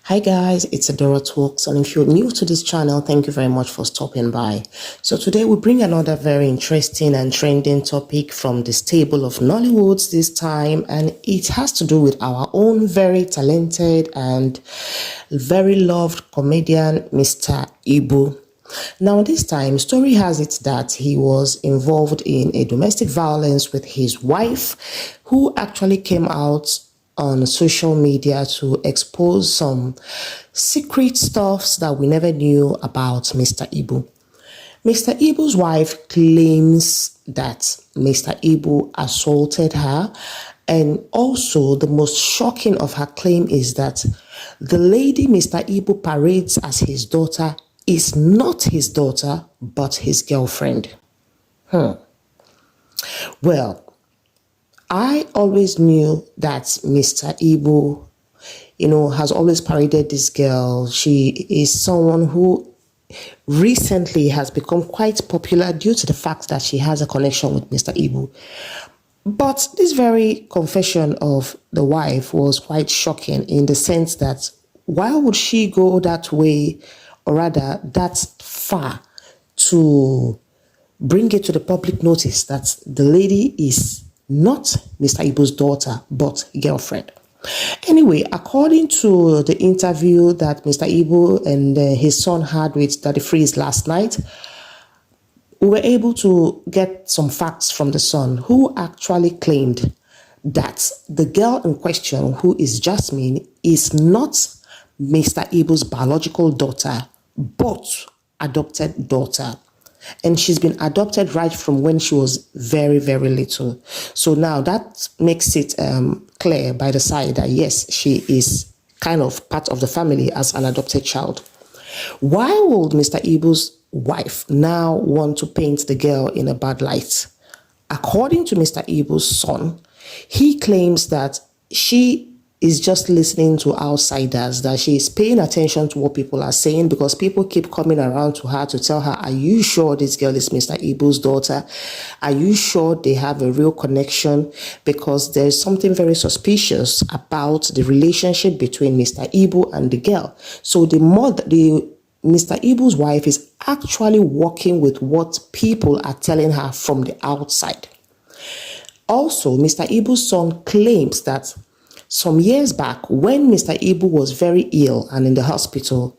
Hi guys, it's Adora Talks, and if you're new to this channel, thank you very much for stopping by. So today we bring another very interesting and trending topic from the stable of Nollywoods this time, and it has to do with our own very talented and very loved comedian, Mr. Ibu. Now this time, story has it that he was involved in a domestic violence with his wife, who actually came out on social media to expose some secret stuffs that we never knew about Mr. Ibu. Mr. Ibu's wife claims that Mr. Ibu assaulted her, and also the most shocking of her claim is that the lady Mr. Ibu parades as his daughter is not his daughter but his girlfriend. Well, I always knew that Mr. Ibu, has always paraded this girl. She is someone who recently has become quite popular due to the fact that she has a connection with Mr. Ibu. But this very confession of the wife was quite shocking in the sense that why would she go that way, or rather that far, to bring it to the public notice that the lady is not Mr. Ibu's daughter, but girlfriend. Anyway, according to the interview that Mr. Ibu and his son had with Daddy Freeze last night, we were able to get some facts from the son, who actually claimed that the girl in question, who is Jasmine, is not Mr. Ibu's biological daughter, but adopted daughter. And she's been adopted right from when she was very, very little. So now that makes it clear by the side that yes, she is kind of part of the family as an adopted child. Why would Mr. Ibu's wife now want to paint the girl in a bad light? According to Mr. Ibu's son, he claims that she is just listening to outsiders, that she is paying attention to what people are saying because people keep coming around to her to tell her, are you sure this girl is Mr. Ibu's daughter? Are you sure they have a real connection? Because there's something very suspicious about the relationship between Mr. Ibu and the girl. So Mr. Ibu's wife is actually working with what people are telling her from the outside. Also, Mr. Ibu's son claims that some years back, when Mr. Ibu was very ill and in the hospital,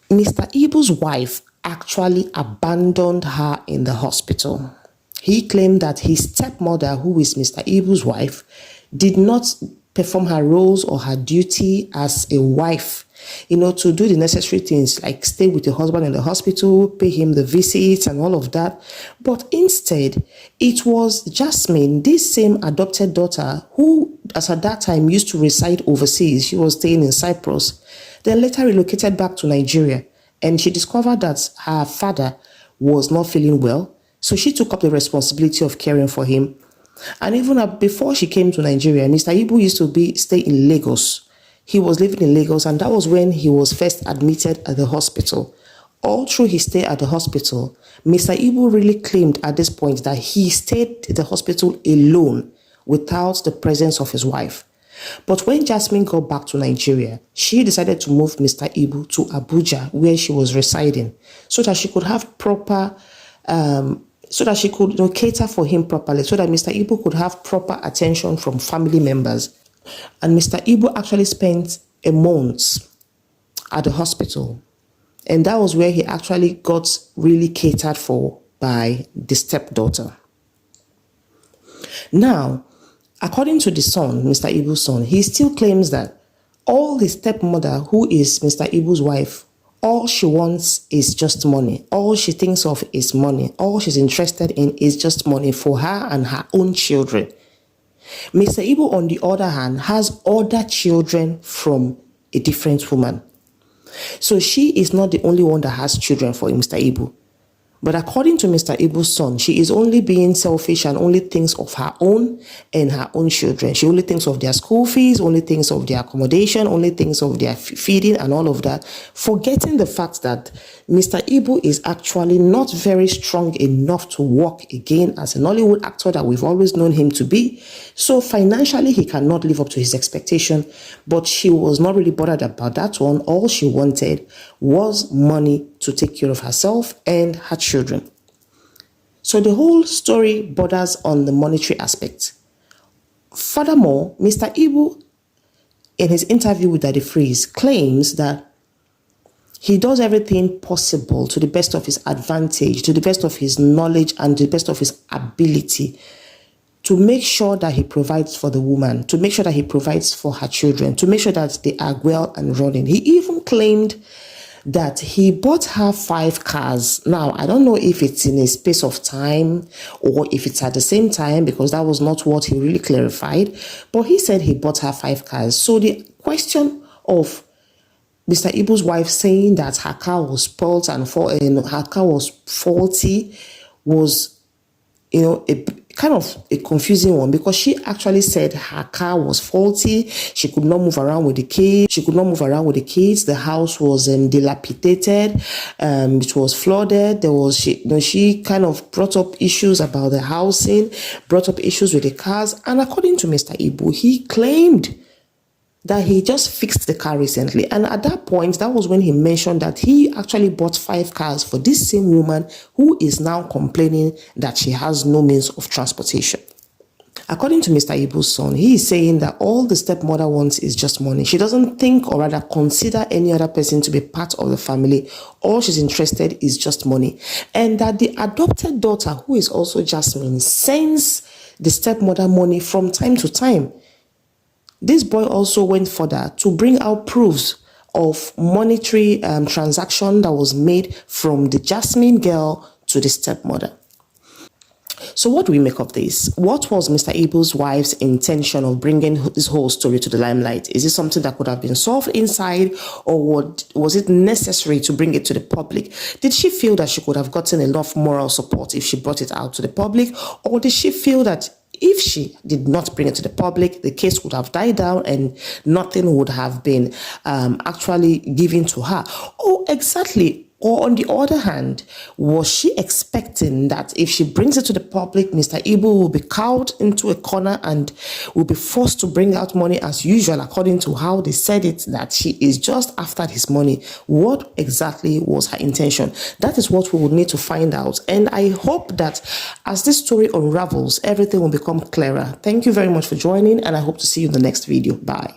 Mr. Ibu's wife actually abandoned her in the hospital. He claimed that his stepmother, who is Mr. Ibu's wife, did not perform her roles or her duty as a wife, to do the necessary things like stay with the husband in the hospital, pay him the visits and all of that. But instead, it was Jasmine, this same adopted daughter, who as at that time used to reside overseas. She was staying in Cyprus, then later relocated back to Nigeria. And she discovered that her father was not feeling well. So she took up the responsibility of caring for him. And even before she came to Nigeria, Mr. Ibu used to stay in Lagos. He was living in Lagos, and that was when he was first admitted at the hospital. All through his stay at the hospital, Mr. Ibu really claimed at this point that he stayed at the hospital alone without the presence of his wife. But when Jasmine got back to Nigeria, she decided to move Mr. Ibu to Abuja, where she was residing, so that she could have proper so that she could cater for him properly, so that Mr. Ibu could have proper attention from family members. And Mr. Ibu actually spent a month at the hospital. And that was where he actually got really catered for by the stepdaughter. Now, according to the son, Mr. Ibu's son, he still claims that all his stepmother, who is Mr. Ibu's wife, all she wants is just money. All she thinks of is money. All she's interested in is just money for her and her own children. Mr. Ibu, on the other hand, has other children from a different woman. So she is not the only one that has children for Mr. Ibu. But according to Mr. Ibu's son, she is only being selfish and only thinks of her own and her own children. She only thinks of their school fees, only thinks of their accommodation, only thinks of their feeding and all of that, forgetting the fact that Mr. Ibu is actually not very strong enough to work again as a Nollywood actor that we've always known him to be. So financially, he cannot live up to his expectation, but she was not really bothered about that one. All she wanted was money to take care of herself and her children. So the whole story borders on the monetary aspect. Furthermore, Mr. Ibu, in his interview with Daddy Freeze, claims that he does everything possible to the best of his advantage, to the best of his knowledge, and to the best of his ability to make sure that he provides for the woman, to make sure that he provides for her children, to make sure that they are well and running. He even claimed that he bought her 5 cars. Now, I don't know if it's in a space of time or if it's at the same time, because that was not what he really clarified. But he said he bought her 5 cars. So the question of Mr. Ibu's wife saying that her car was spoiled and her car was faulty was, a kind of a confusing one, because she actually said her car was faulty. She could not move around with the kids. The house was dilapidated. It was flooded. She kind of brought up issues about the housing, brought up issues with the cars. And according to Mr. Ibu, he claimed that he just fixed the car recently. And at that point, that was when he mentioned that he actually bought 5 cars for this same woman who is now complaining that she has no means of transportation. According to Mr. Ibu's son, he is saying that all the stepmother wants is just money. She doesn't think or rather consider any other person to be part of the family. All she's interested is just money. And that the adopted daughter, who is also Jasmine, sends the stepmother money from time to time. This boy also went further to bring out proofs of monetary transaction that was made from the Jasmine girl to the stepmother. So what do we make of this? What was Mr. Ibu's wife's intention of bringing this whole story to the limelight? Is it something that could have been solved inside, or was it necessary to bring it to the public? Did she feel that she could have gotten enough moral support if she brought it out to the public, or did she feel that if she did not bring it to the public, the case would have died down and nothing would have been actually given to her? Oh, exactly. Or on the other hand, was she expecting that if she brings it to the public, Mr. Ibu will be cowed into a corner and will be forced to bring out money as usual, according to how they said it, that she is just after his money? What exactly was her intention? That is what we would need to find out. And I hope that as this story unravels, everything will become clearer. Thank you very much for joining, and I hope to see you in the next video. Bye.